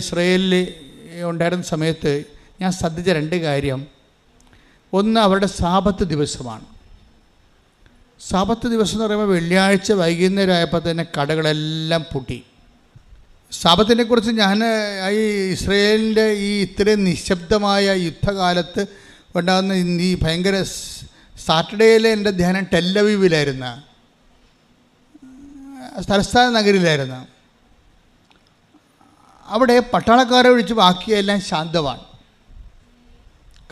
ഇസ്രയേലിൽ ഉണ്ടായിരുന്ന സമയത്ത് ഞാൻ ശ്രദ്ധിച്ച രണ്ട് കാര്യം. ഒന്ന്, അവരുടെ സാബത്ത് ദിവസമാണ്. സാബത്ത് ദിവസം എന്ന് പറയുമ്പോൾ വെള്ളിയാഴ്ച വൈകുന്നേരം ആയപ്പോൾ തന്നെ കടകളെല്ലാം പൂട്ടി. സാബത്തിനെക്കുറിച്ച് ഞാൻ ഈ ഇസ്രയേലിൻ്റെ ഈ ഇത്രയും നിശബ്ദമായ യുദ്ധകാലത്ത് ഉണ്ടാകുന്ന ഈ ഭയങ്കര സാറ്റർഡേയിലെ എൻ്റെ ധ്യാനം ടെല്ലവീവിലായിരുന്നു, തലസ്ഥാന നഗരിയിലായിരുന്നു. അവിടെ പട്ടാളക്കാരെ ഒഴിച്ച് ബാക്കിയെല്ലാം ശാന്തമാണ്.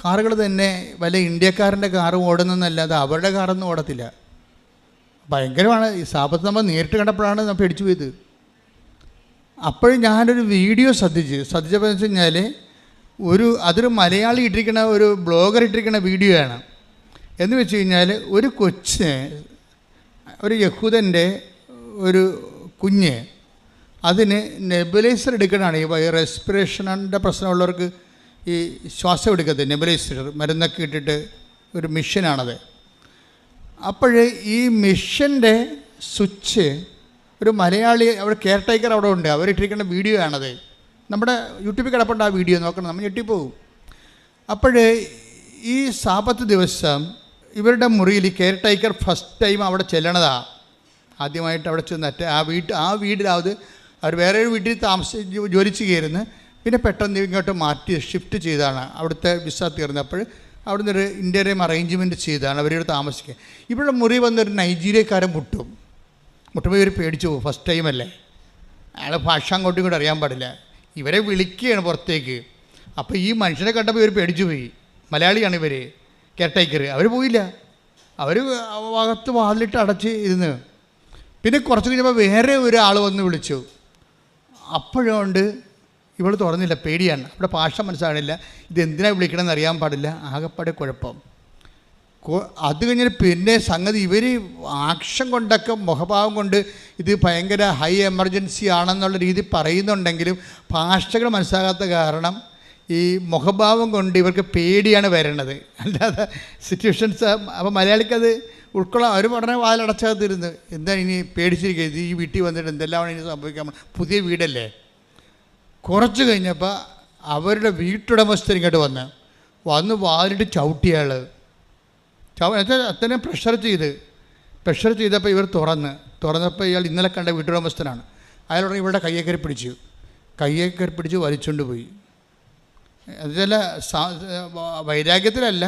കാറുകൾ തന്നെ വല്ല ഇന്ത്യക്കാരൻ്റെ കാറും ഓടുന്നതെന്നല്ലാതെ അവരുടെ കാറൊന്നും ഓടത്തില്ല. ഭയങ്കരമാണ്. ഈ സാബത്ത് നമ്മൾ നേരിട്ട് കണ്ടപ്പോഴാണ് നമ്മൾ പേടിച്ചു പോയത്. അപ്പോഴും ഞാനൊരു വീഡിയോ ശ്രദ്ധിച്ചപ്പോൾ വെച്ച് കഴിഞ്ഞാൽ അതൊരു മലയാളി ഇട്ടിരിക്കുന്ന ഒരു ബ്ലോഗർ ഇട്ടിരിക്കുന്ന വീഡിയോ ആണ്. എന്ന് വെച്ച് കഴിഞ്ഞാൽ ഒരു കൊച്ചിന്, ഒരു യഹൂദൻ്റെ ഒരു കുഞ്ഞ്, അതിന് നെബുലൈസർ എടുക്കണതാണ്. ഈ റെസ്പിറേഷൻ്റെ പ്രശ്നമുള്ളവർക്ക് ഈ ശ്വാസം എടുക്കത്തെ നെബുലൈസർ മരുന്നൊക്കെ ഇട്ടിട്ട് ഒരു മിഷനാണത്. അപ്പോൾ ഈ മിഷൻ്റെ സ്വിച്ച് ഒരു മലയാളി അവിടെ കെയർ ടേക്കർ അവിടെ ഉണ്ട്, അവരിട്ടിരിക്കുന്ന വീഡിയോ ആണത്. നമ്മുടെ യൂട്യൂബിൽ കിടപ്പുണ്ട് ആ വീഡിയോ, നോക്കണം, നമ്മൾ ഞെട്ടിപ്പോവും. അപ്പോൾ ഈ സാബത്ത് ദിവസം ഇവരുടെ മുറിയിൽ കെയർ ടേക്കർ ഫസ്റ്റ് ടൈം അവിടെ ചെല്ലണതാണ്. ആദ്യമായിട്ട് അവിടെ ചെന്നിട്ട് ആ വീട്ടിലാവത് അവർ വേറെ ഒരു വീട്ടിൽ ജോലി ചെയ്യുമായിരുന്നു. പിന്നെ പെട്ടെന്ന് ഇങ്ങോട്ട് മാറ്റി ഷിഫ്റ്റ് ചെയ്താണ്. അവിടുത്തെ വിസ തീർന്നപ്പോൾ അവിടുന്ന് ഒരു ഇൻ്റർവ്യൂ അറേഞ്ച്മെൻറ്റ് ചെയ്താണ് അവരോട് താമസിക്കുക. ഇവിടെ മുറി വന്നൊരു നൈജീരിയക്കാരൻ മുട്ടുമ്പോൾ ഇവർ പേടിച്ചു പോകും. ഫസ്റ്റ് ടൈമല്ലേ, അയാൾ ഭാഷ അങ്ങോട്ടും ഇങ്ങോട്ടും അറിയാൻ പാടില്ല. ഇവരെ വിളിക്കുകയാണ് പുറത്തേക്ക്. അപ്പോൾ ഈ മനുഷ്യനെ കണ്ടപ്പോൾ ഇവർ പേടിച്ചു പോയി. മലയാളിയാണ് ഇവർ, കെയർ ടേക്കർ. അവർ പോയില്ല, അവർ അകത്ത് വാതിലിട്ട് അടച്ച് ഇരുന്ന്. പിന്നെ കുറച്ച് കഴിഞ്ഞപ്പോൾ വേറെ ഒരാൾ വന്ന് വിളിച്ചു. അപ്പോഴുകൊണ്ട് ഇവൾ തുറന്നില്ല, പേടിയാണ്. അവിടെ ഭാഷ മനസ്സിലാകണില്ല, ഇതെന്തിനാണ് വിളിക്കണമെന്ന് അറിയാൻ പാടില്ല. ആകെപ്പാടെ കുഴപ്പം. അത് കഴിഞ്ഞാൽ പിന്നെ സംഗതി ഇവർ ആക്ഷൻ കൊണ്ടൊക്കെ മുഖഭാവം കൊണ്ട് ഇത് ഭയങ്കര ഹൈ എമർജൻസി ആണെന്നുള്ള രീതി പറയുന്നുണ്ടെങ്കിലും ഭാഷകൾ മനസ്സിലാകാത്ത കാരണം ഈ മുഖഭാവം കൊണ്ട് ഇവർക്ക് പേടിയാണ് വരണത്, അല്ലാതെ സിറ്റുവേഷൻസ്. അപ്പോൾ മലയാളിക്കത് ഉൾക്കൊള്ളാൻ അവർ ഉടനെ വാതിലടച്ചകത്തിരുന്ന് എന്താണ് ഇനി പേടിച്ചിരിക്കുന്നത്, ഈ വീട്ടിൽ വന്നിട്ട് എന്തെല്ലാം ഇനി സംഭവിക്കാൻ, പുതിയ വീടല്ലേ. കുറച്ച് കഴിഞ്ഞപ്പോൾ അവരുടെ വീട്ടുടമസ്ഥർ ഇങ്ങോട്ട് വന്ന് വാതിലിട്ട് ചവിട്ടിയാൾ അത്രയും പ്രഷർ ചെയ്തപ്പോൾ ഇവർ തുറന്നപ്പോൾ ഇയാൾ ഇന്നലെ കണ്ട വീട്ടുടമസ്ഥനാണ്. അയാളോട് ഇവരുടെ കയ്യേക്കറി പിടിച്ച് വലിച്ചുകൊണ്ട് പോയി. അതല്ല, വൈരാഗ്യത്തിലല്ല,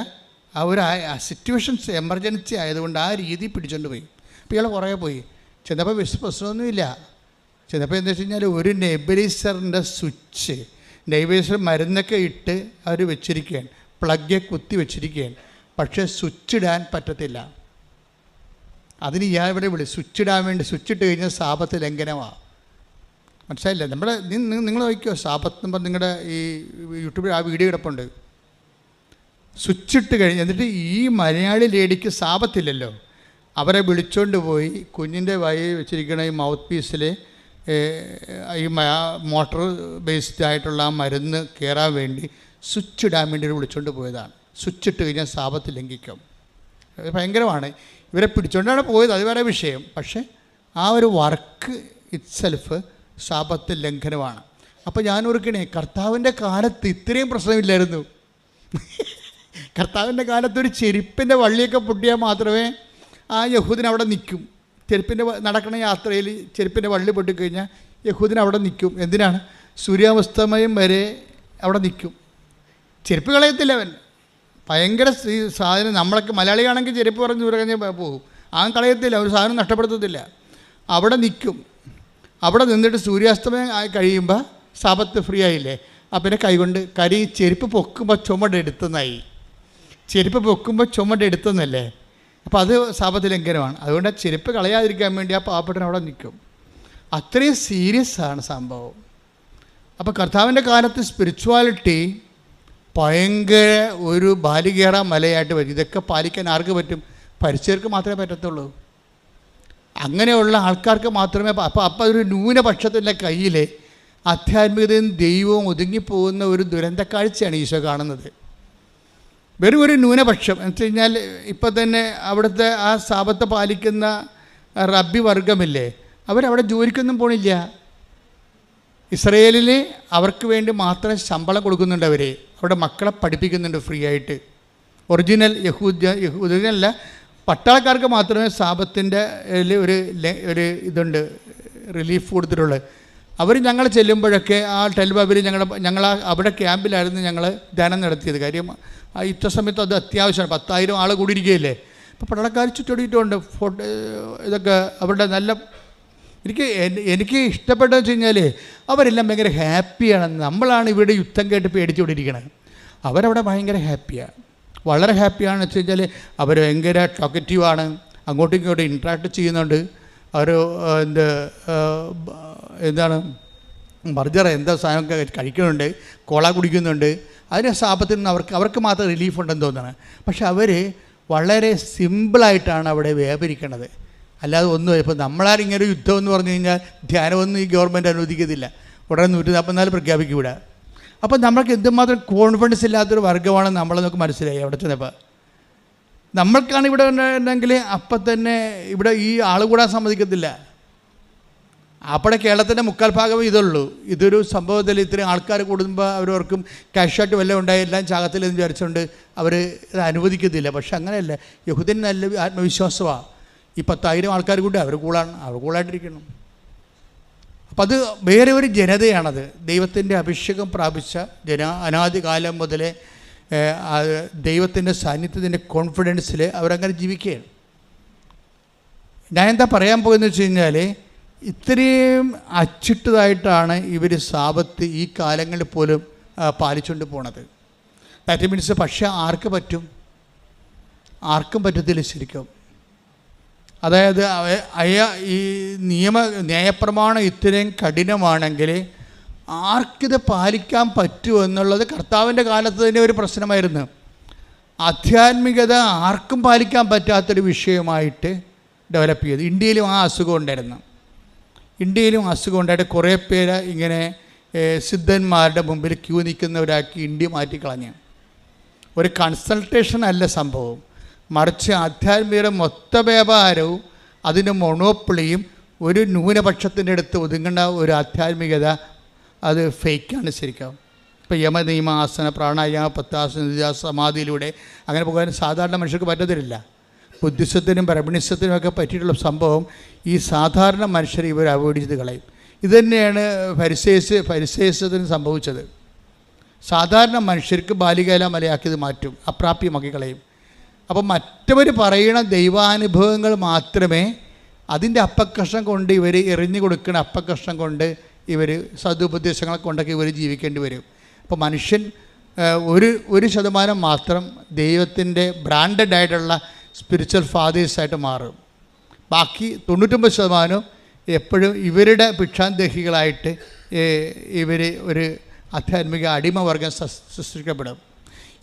ആ ഒരു സിറ്റുവേഷൻസ് എമർജൻസി ആയതുകൊണ്ട് ആ രീതി പിടിച്ചുകൊണ്ട് പോയി. അപ്പോൾ ഇയാൾ കുറേ പോയി. ചെന്നപ്പോൾ പ്രശ്നമൊന്നുമില്ല. ചെന്നപ്പോൾ എന്താ വെച്ച് കഴിഞ്ഞാൽ ഒരു നെബുലൈസറിൻ്റെ സ്വിച്ച്, നെബുലൈസർ മരുന്നൊക്കെ ഇട്ട് അവർ വെച്ചിരിക്കുകയാണ്, പ്ലഗ് കുത്തി വെച്ചിരിക്കുകയാണ്. പക്ഷേ സ്വിച്ച് ഇടാൻ പറ്റത്തില്ല. അതിന് ഇയാൾ ഇവിടെ സ്വിച്ച് ഇടാൻ വേണ്ടി സ്വിച്ച് ഇട്ട് കഴിഞ്ഞാൽ സാബത്ത് ലംഘനമാണ്. മനസ്സിലായില്ല? നിങ്ങൾ നോക്കിയോ, സാബത്ത് നമ്പർ നിങ്ങളുടെ ഈ യൂട്യൂബിൽ ആ വീഡിയോ കിടപ്പുണ്ട്. സ്വിച്ച് ഇട്ട് കഴിഞ്ഞ് എന്നിട്ട് ഈ മലയാളി ലേഡിക്ക് സാബത്തില്ലല്ലോ, അവരെ വിളിച്ചുകൊണ്ട് പോയി കുഞ്ഞിൻ്റെ വായിൽ വെച്ചിരിക്കുന്ന ഈ മൗത്ത് പീസിൽ ഈ മോട്ടർ ബേസ്ഡ് ആയിട്ടുള്ള ആ മരുന്ന് കയറാൻ വേണ്ടി സ്വിച്ച് ഇടാൻ വേണ്ടി വിളിച്ചുകൊണ്ട് പോയതാണ്. സ്വിച്ച് ഇട്ട് കഴിഞ്ഞാൽ സാബത്ത് ലംഘിക്കും. ഭയങ്കരമാണ്. ഇവരെ പിടിച്ചുകൊണ്ടാണ് പോയത്, അത് വേറെ വിഷയം. പക്ഷേ ആ ഒരു വർക്ക് ഇറ്റ്സെൽഫ് സാബത്ത് ലംഘനമാണ്. അപ്പോൾ ഞാൻ ഓർക്കണേ, കർത്താവിൻ്റെ കാലത്ത് ഇത്രയും പ്രശ്നമില്ലായിരുന്നു. കർത്താവിൻ്റെ കാലത്ത് ഒരു ചെരുപ്പിൻ്റെ വള്ളിയൊക്കെ പൊട്ടിയാൽ മാത്രമേ ആ യഹൂദൻ അവിടെ നിൽക്കും. നടക്കുന്ന യാത്രയിൽ ചെരുപ്പിൻ്റെ വള്ളി പൊട്ടിക്കഴിഞ്ഞാൽ യഹൂദൻ അവിടെ നിൽക്കും. എന്തിനാണ്? സൂര്യാസ്തമയം വരെ അവിടെ നിൽക്കും. ചെരുപ്പ് കളയത്തില്ല അവൻ. ഭയങ്കര സാധനം. നമ്മളൊക്കെ മലയാളിയാണെങ്കിൽ ചെരുപ്പ് പറഞ്ഞ് കഴിഞ്ഞ് പോകും. ആ കളയത്തില്ല, ഒരു സാധനം നഷ്ടപ്പെടുത്തത്തില്ല. അവിടെ നിൽക്കും. അവിടെ നിന്നിട്ട് സൂര്യാസ്തമയം ആയി കഴിയുമ്പോൾ സാബത്ത് ഫ്രീ ആയില്ലേ. അപ്പം പിന്നെ കൈകൊണ്ട് ചെരുപ്പ് പൊക്കുമ്പോൾ ചുമടെടുത്തെന്നല്ലേ. അപ്പോൾ അത് സാബത്ത് ലംഘനമാണ്. അതുകൊണ്ട് ആ ചെരുപ്പ് കളയാതിരിക്കാൻ വേണ്ടി ആ പാവപ്പെട്ടൻ അവിടെ നിൽക്കും. അത്രയും സീരിയസ് ആണ് സംഭവം. അപ്പോൾ കർത്താവിൻ്റെ കാലത്ത് സ്പിരിച്വാലിറ്റി ഭയങ്കര ഒരു ബാലികേറ മലയായിട്ട് വരും. ഇതൊക്കെ പാലിക്കാൻ ആർക്ക് പറ്റും? പരിചയർക്ക് മാത്രമേ പറ്റത്തുള്ളൂ. അങ്ങനെയുള്ള ആൾക്കാർക്ക് മാത്രമേ. അപ്പോൾ ഒരു ന്യൂനപക്ഷത്തിൻ്റെ കയ്യിൽ ആധ്യാത്മികതയും ദൈവവും ഒതുങ്ങിപ്പോകുന്ന ഒരു ദുരന്ത കാഴ്ചയാണ് ഈശോ കാണുന്നത്. വെറും ഒരു ന്യൂനപക്ഷം എന്ന് വെച്ച് കഴിഞ്ഞാൽ ഇപ്പം തന്നെ അവിടുത്തെ ആ സാബത്ത് പാലിക്കുന്ന റബ്ബി വർഗമില്ലേ, അവരവിടെ ജോലിക്കൊന്നും പോണില്ല. ഇസ്രയേലിൽ അവർക്ക് വേണ്ടി മാത്രം ശമ്പളം കൊടുക്കുന്നുണ്ട്. അവിടെ മക്കളെ പഠിപ്പിക്കുന്നുണ്ട് ഫ്രീ ആയിട്ട്. ഒറിജിനൽ യഹൂദനല്ല, പട്ടാളക്കാർക്ക് മാത്രമേ സാബത്തിൻ്റെ ഒരു ഇതുണ്ട്, റിലീഫ് കൊടുത്തിട്ടുള്ളത്. അവർ ഞങ്ങൾ ചെല്ലുമ്പോഴൊക്കെ ആ ടെൽബാബിൽ ഞങ്ങൾ അവിടെ ക്യാമ്പിലായിരുന്നു ഞങ്ങൾ ധ്യാനം നടത്തിയത്. കാര്യം ഇത്ര സമയത്ത് അത് അത്യാവശ്യമാണ്. 10,000 ആൾ കൂടിയിരിക്കുകയില്ലേ. അപ്പോൾ പട്ടാളക്കാർ ചുറ്റോടിയിട്ടുണ്ട്. ഇതൊക്കെ അവരുടെ നല്ല എനിക്ക് ഇഷ്ടപ്പെട്ടതെന്ന് വെച്ച് കഴിഞ്ഞാൽ അവരെല്ലാം ഭയങ്കര ഹാപ്പിയാണ്. നമ്മളാണ് ഇവിടെ യുദ്ധം കേട്ട് പേടിച്ചുകൊണ്ടിരിക്കുന്നത്. അവരവിടെ ഭയങ്കര ഹാപ്പിയാണ്, വളരെ ഹാപ്പിയാണെന്ന് വെച്ച് കഴിഞ്ഞാൽ അവർ ഭയങ്കര ടോക്കറ്റീവാണ്, അങ്ങോട്ടും ഇങ്ങോട്ടും ഇൻട്രാക്ട് ചെയ്യുന്നുണ്ട്. അവർ എന്താണ് ബർജർ എന്താ സാധനമൊക്കെ കഴിക്കുന്നുണ്ട്, കോള കുടിക്കുന്നുണ്ട്. അതിൻ്റെ സാപത്തിൽ നിന്ന് അവർക്ക് മാത്രം റിലീഫ് ഉണ്ടെന്ന് തോന്നുന്നത്. പക്ഷെ അവർ വളരെ സിമ്പിളായിട്ടാണ് അവിടെ വ്യാപരിക്കണത്. അല്ലാതെ ഒന്നും ഇപ്പോൾ നമ്മളാരിങ്ങനെ യുദ്ധം എന്ന് പറഞ്ഞു കഴിഞ്ഞാൽ ധ്യാനമൊന്നും ഈ ഗവൺമെൻറ് അനുവദിക്കത്തില്ല. ഉടനെ 144 പ്രഖ്യാപിക്കൂടാ. അപ്പം നമ്മൾക്ക് എന്തുമാത്രം കോൺഫിഡൻസ് ഇല്ലാത്തൊരു വർഗ്ഗമാണെന്ന് നമ്മളെന്നൊക്കെ മനസ്സിലായി അവിടെ ചെന്നപ്പോൾ. നമ്മൾക്കാണ് ഇവിടെ ഉണ്ടെങ്കിൽ അപ്പം തന്നെ ഇവിടെ ഈ ആൾ കൂടാൻ സമ്മതിക്കത്തില്ല. അവിടെ കേരളത്തിൻ്റെ 3/4 ഭാഗമേ ഇതുള്ളൂ. ഇതൊരു സംഭവത്തിൽ ഇത്രയും ആൾക്കാർ കൂടുമ്പോൾ അവരവർക്കും ക്യാഷായിട്ട് വല്ലതും ഉണ്ടായി എല്ലാം ചാകത്തില്ലെന്ന് വിചാരിച്ചുകൊണ്ട് അവർ ഇത് അനുവദിക്കത്തില്ല. പക്ഷെ അങ്ങനെയല്ല, യഹൂദൻ നല്ല ആത്മവിശ്വാസമാണ്. ഈ 10,000 ആൾക്കാർ കൂടി അവർ കൂളായിട്ടിരിക്കണം. അപ്പം അത് വേറെ ഒരു ജനതയാണത്. ദൈവത്തിൻ്റെ അഭിഷേകം പ്രാപിച്ച അനാദികാലം മുതലേ ദൈവത്തിൻ്റെ സാന്നിധ്യത്തിൻ്റെ കോൺഫിഡൻസിൽ അവരങ്ങനെ ജീവിക്കുകയാണ്. ഞാൻ എന്താ പറയാൻ പോകുന്നത് വെച്ച് കഴിഞ്ഞാൽ, ഇത്രയും അച്ചിട്ടതായിട്ടാണ് ഇവർ സാബത്ത് ഈ കാലങ്ങളിൽ പോലും പാലിച്ചുകൊണ്ട് പോണത്. ദാറ്റ് മീൻസ് പക്ഷേ ആർക്കും പറ്റത്തില്ല ശരിക്കും. അതായത് ഈ ന്യായപ്രമാണം ഇത്രയും കഠിനമാണെങ്കിൽ ആർക്കിത് പാലിക്കാൻ പറ്റുമെന്നുള്ളത് കർത്താവിൻ്റെ കാലത്ത് തന്നെ ഒരു പ്രശ്നമായിരുന്നു. ആധ്യാത്മികത ആർക്കും പാലിക്കാൻ പറ്റാത്തൊരു വിഷയമായിട്ട് ഡെവലപ്പ് ചെയ്തു. ഇന്ത്യയിലും ആ അസുഖം ഉണ്ടായിട്ട് കുറേ പേര് ഇങ്ങനെ സിദ്ധന്മാരുടെ മുമ്പിൽ ക്യൂ നിൽക്കുന്നവരാക്കി ഇന്ത്യ മാറ്റിക്കളഞ്ഞു. ഒരു കൺസൾട്ടേഷൻ അല്ല സംഭവം, മറിച്ച് ആധ്യാത്മികത മൊത്ത വ്യാപാരവും അതിന് മൊണോപ്പൊളിയും ഒരു ന്യൂനപക്ഷത്തിൻ്റെ അടുത്ത് ഒതുങ്ങേണ്ട ഒരു ആധ്യാത്മികത അത് ഫേക്കാണ് ശരിക്കും. ഇപ്പോൾ യമനിയമ ആസന പ്രാണായാമ പത്താസന സമാധിയിലൂടെ അങ്ങനെ പോകാൻ സാധാരണ മനുഷ്യർക്ക് പറ്റത്തില്ല. ബുദ്ധിസത്തിനും ബ്രഹ്മണിസത്തിനും ഒക്കെ പറ്റിയിട്ടുള്ള സംഭവം ഈ സാധാരണ മനുഷ്യർ ഇവർ അവോയ്ഡ് ചെയ്ത് കളയും. ഇതുതന്നെയാണ് ഫരിസേയസത്തിന് സംഭവിച്ചത്. സാധാരണ മനുഷ്യർക്ക് ബാലികാല മലയാക്കിയത് മാറ്റും, അപ്രാപ്യമാക്കി കളയും. അപ്പോൾ മറ്റവർ പറയണ ദൈവാനുഭവങ്ങൾ മാത്രമേ അതിൻ്റെ അപ്പക്കഷ്ണം കൊണ്ട് ഇവർ എറിഞ്ഞു കൊടുക്കുന്ന അപ്പക്കഷ്ണം കൊണ്ട് ഇവർ സതുപദേശങ്ങളെ കൊണ്ടൊക്കെ ഇവർ ജീവിക്കേണ്ടി വരും. അപ്പോൾ മനുഷ്യൻ 1% മാത്രം ദൈവത്തിൻ്റെ ബ്രാൻഡഡ് ആയിട്ടുള്ള സ്പിരിച്വൽ ഫാദേഴ്സായിട്ട് മാറും. ബാക്കി 99% എപ്പോഴും ഇവരുടെ ഭിക്ഷാന്തഹികളായിട്ട് ഇവർ ഒരു ആധ്യാത്മിക അടിമവർഗം സൃഷ്ടിക്കപ്പെടും.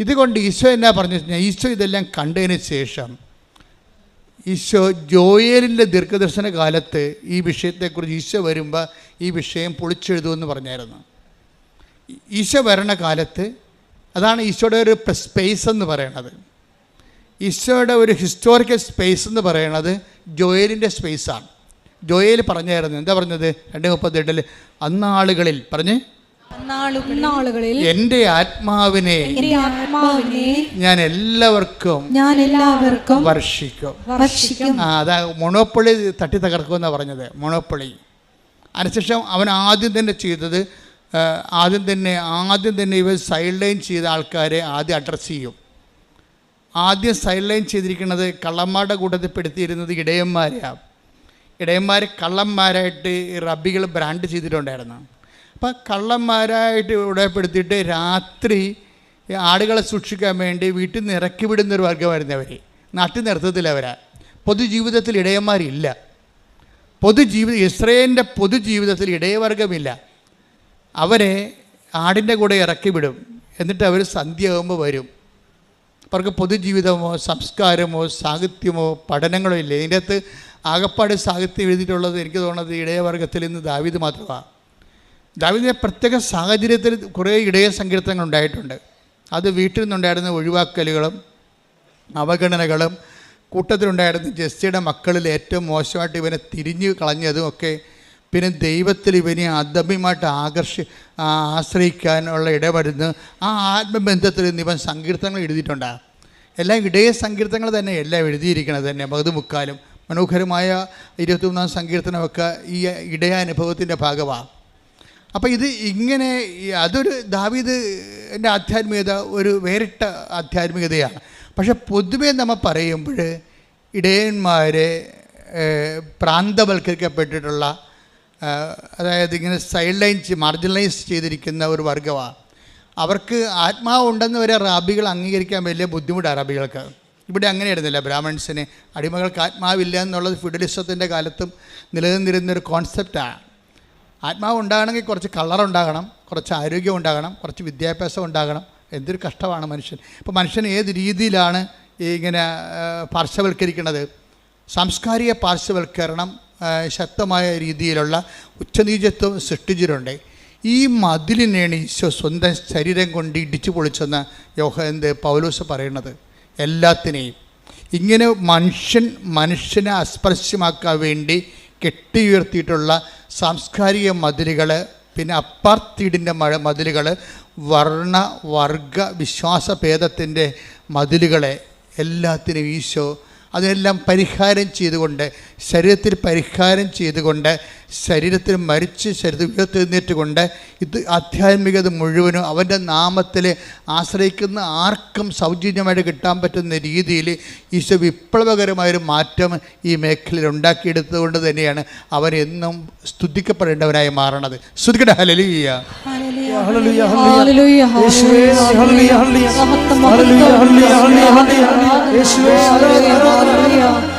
ഇതുകൊണ്ട് ഈശോ എന്നാ പറഞ്ഞു കഴിഞ്ഞാൽ, ഈശോ ഇതെല്ലാം കണ്ടതിന് ശേഷം ഈശോ ജോയേലിൻ്റെ ദീർഘദർശന കാലത്ത് ഈ വിഷയത്തെക്കുറിച്ച് ഈശോ വരുമ്പോൾ ഈ വിഷയം പൊളിച്ചെഴുതുമെന്ന് പറഞ്ഞായിരുന്നു. ഈശോ വരണ കാലത്ത് അതാണ് ഈശോയുടെ ഒരു സ്പേസ് എന്ന് പറയണത്. ഈശോയുടെ ഒരു ഹിസ്റ്റോറിക്കൽ സ്പേസ് എന്ന് പറയണത് ജോയേലിൻ്റെ സ്പേസാണ്. ജോയേൽ പറഞ്ഞായിരുന്നു, എന്താ പറഞ്ഞത്? 2:38 അന്നാളുകളിൽ എൻ്റെ ആത്മാവിനെ ഞാൻ എല്ലാവർക്കും വർഷിക്കും. അതാ മൊണോപ്പൊളി തട്ടി തകർക്കുമെന്നാണ് പറഞ്ഞത്. മൊണോപ്പൊളി അതിനുശേഷം അവൻ ആദ്യം തന്നെ ചെയ്തത്, ആദ്യം തന്നെ ഇവർ സൈഡ് ലൈൻ ചെയ്ത ആൾക്കാരെ ആദ്യം അഡ്രസ്സ് ചെയ്യും. ആദ്യം സൈഡ് ലൈൻ ചെയ്തിരിക്കുന്നത് കള്ളന്മാരുടെ കൂട്ടത്തിൽ പെടുത്തിയിരുന്നത് ഇടയന്മാരെയാണ്. ഇടയന്മാർ കള്ളന്മാരായിട്ട് റബ്ബികൾ ബ്രാൻഡ് ചെയ്തിട്ടുണ്ടായിരുന്നു. അപ്പം കള്ളന്മാരായിട്ട് ഇടപെടുത്തിയിട്ട് രാത്രി ആടുകളെ സൂക്ഷിക്കാൻ വേണ്ടി വീട്ടിൽ നിന്ന് ഇറക്കി വിടുന്നൊരു വർഗ്ഗമായിരുന്നു അവർ. നാട്ടിൽ നിർത്തത്തില്ല അവരാ. പൊതുജീവിതത്തിൽ ഇടയന്മാരില്ല. ഇസ്രായേലിൻ്റെ പൊതുജീവിതത്തിൽ ഇടയവർഗമില്ല. അവരെ ആടിൻ്റെ കൂടെ ഇറക്കി വിടും. എന്നിട്ട് അവർ സന്ധ്യയാകുമ്പോൾ വരും. അവർക്ക് പൊതുജീവിതമോ സംസ്കാരമോ സാഹിത്യമോ പഠനങ്ങളോ ഇല്ല. ഇതിൻ്റെ അകത്ത് ആകപ്പാട് സാഹിത്യം എഴുതിയിട്ടുള്ളത് എനിക്ക് തോന്നുന്നത് ഇടയവർഗത്തിൽ നിന്ന് ദാവീദ് മാത്രമാണ്. ദാവീദിൻ്റെ പ്രത്യേക സാഹചര്യത്തിൽ കുറേ ഇടയ സങ്കീർത്തനങ്ങൾ ഉണ്ടായിട്ടുണ്ട്. അത് വീട്ടിൽ നിന്നുണ്ടായിരുന്ന ഒഴിവാക്കലുകളും അവഗണനകളും കൂട്ടത്തിലുണ്ടായിരുന്ന ജെസ്സിയുടെ മക്കളിൽ ഏറ്റവും മോശമായിട്ട് ഇവനെ തിരിഞ്ഞു കളഞ്ഞതും ഒക്കെ പിന്നെ ദൈവത്തിൽ ഇവനെ അദമ്യമായിട്ട് ആശ്രയിക്കാനുള്ള ഇടവരുന്ന് ആ ആത്മബന്ധത്തിൽ നിന്ന് ഇവൻ സങ്കീർത്തനങ്ങൾ എഴുതിയിട്ടുണ്ട്. എല്ലാം ഇടയ സങ്കീർത്തനങ്ങൾ തന്നെ എല്ലാം എഴുതിയിരിക്കണത് തന്നെ പകുതിമുക്കാലും. മനോഹരമായ 23-ാം സങ്കീർത്തനമൊക്കെ ഈ ഇടയാനുഭവത്തിൻ്റെ ഭാഗമാണ്. അപ്പോൾ ഇത് ഇങ്ങനെ അതൊരു ദാവീദിൻ്റെ ആധ്യാത്മികത ഒരു വേറിട്ട ആധ്യാത്മികതയാണ്. പക്ഷെ പൊതുവേ നമ്മൾ പറയുമ്പോൾ ഇടയന്മാരെ പ്രാന്തവൽക്കരിക്കപ്പെട്ടിട്ടുള്ള, അതായത് ഇങ്ങനെ മാർജിനലൈസ് ചെയ്തിരിക്കുന്ന ഒരു വർഗമാണ്. അവർക്ക് ആത്മാവ് ഉണ്ടെന്ന് വരെ റാബികൾ അംഗീകരിക്കാൻ വലിയ ബുദ്ധിമുട്ടാണ് റാബികൾക്ക്. ഇവിടെ അങ്ങനെയായിരുന്നില്ല. ബ്രാഹ്മൺസിന് അടിമകൾക്ക് ആത്മാവില്ല എന്നുള്ളത് ഫിഡലിസത്തിൻ്റെ കാലത്തും നിലനിന്നിരുന്നൊരു കോൺസെപ്റ്റാണ്. ആത്മാവ് ഉണ്ടാകണമെങ്കിൽ കുറച്ച് കളറുണ്ടാകണം, കുറച്ച് ആരോഗ്യം ഉണ്ടാകണം, കുറച്ച് വിദ്യാഭ്യാസം ഉണ്ടാകണം. എന്തൊരു കഷ്ടമാണ് മനുഷ്യൻ. ഇപ്പോൾ മനുഷ്യൻ ഏത് രീതിയിലാണ് ഇങ്ങനെ പാർശ്വവൽക്കരിക്കുന്നത്? സാംസ്കാരിക പാർശ്വവൽക്കരണം ശക്തമായ രീതിയിലുള്ള ഉച്ചനീചത്വം സൃഷ്ടിച്ചിട്ടുണ്ട്. ഈ മതിലിനെയാണ് ഈശോ സ്വന്തം ശരീരം കൊണ്ട് ഇടിച്ചു പൊളിച്ചെന്ന് പൗലോസ് പറയുന്നത്. എല്ലാത്തിനെയും ഇങ്ങനെ മനുഷ്യനെ അസ്പർശ്യമാക്കാൻ വേണ്ടി കെട്ടിയുയർത്തിയിട്ടുള്ള സാംസ്കാരിക മതിലുകൾ, പിന്നെ അപ്പാർത്തീഡിൻ്റെ മതിലുകൾ, വർഗ വിശ്വാസഭേദത്തിൻ്റെ മതിലുകളെ എല്ലാത്തിനും ഈശോ അതെല്ലാം പരിഹാരം ചെയ്തുകൊണ്ട്, ശരീരത്തിൽ പരിഹാരം ചെയ്തുകൊണ്ട്, ശരീരത്തിൽ മരിച്ച് ശരീരത്തിൽ ഉയർത്തെഴുന്നേറ്റുകൊണ്ട് ഇത് ആധ്യാത്മികത മുഴുവനും അവൻ്റെ നാമത്തിൽ ആശ്രയിക്കുന്ന ആർക്കും സൗജന്യമായിട്ട് കിട്ടാൻ പറ്റുന്ന രീതിയിൽ ഈശോ വിപ്ലവകരമായൊരു മാറ്റം ഈ മേഖലയിൽ ഉണ്ടാക്കിയെടുത്തുകൊണ്ട് തന്നെയാണ് അവൻ എന്നും സ്തുതിക്കപ്പെടേണ്ടവനായി മാറണത്. സ്തുതിക്കട്ടെ. ഹല്ലേലൂയ, ഹല്ലേലൂയ, ഹല്ലേലൂയ, യേശുവേ ഹല്ലേലൂയ, ഹല്ലേലൂയ, ഹല്ലേലൂയ, യേശുവേ ഹല്ലേലൂയ.